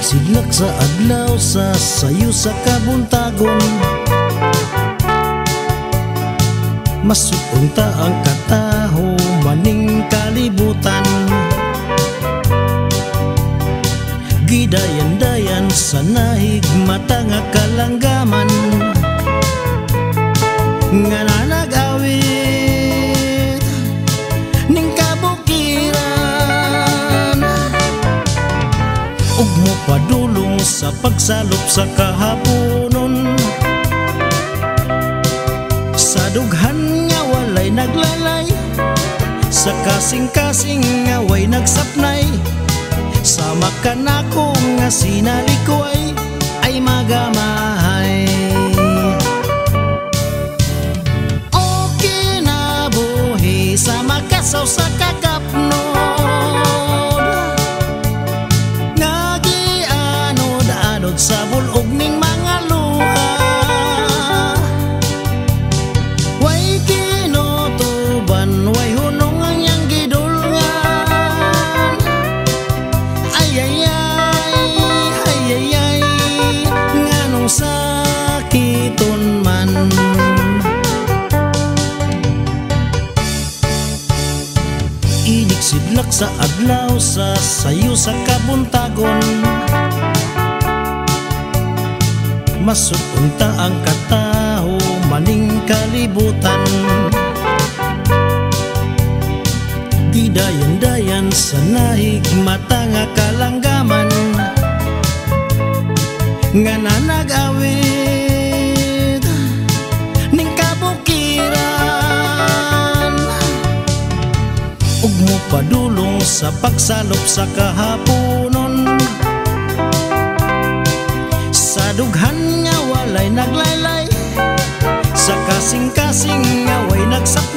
Sidlak sa adlaw sa sayo sa kabuntagon, masutong ta ang kataho maning kalibutan. Gidayan-dayan sa nahigmata nga kalanggaman, nga nanag-awit ning kabukiran. Ug mo padulong sa pagsalop sa kahaponon, sa dughan nga walay naglalay, sa kasing-kasing nga way nagsapnay. Sama ka na ko nga sinalikoy ay magamahay. O kinabuhi sa makasaw sa kakapnod, nga gianod-anod sa bulog ning mga luha. Way kinutuban, way hunong ang yang gidulngan. Ay, nganong sakiton man. Inig sidlak sa adlaw sa sayo sa kabuntagon, masutong ta ang kataho maning kalibutan. Gidayan-dayan sa nahigmata nga kalanggaman, nga nanag-awit ning kabukiran. Ug mo padulong sa pagsalop sa kahaponon, sa dughan nga walay naglaylay, sa kasing-kasing nga way nagsapnay.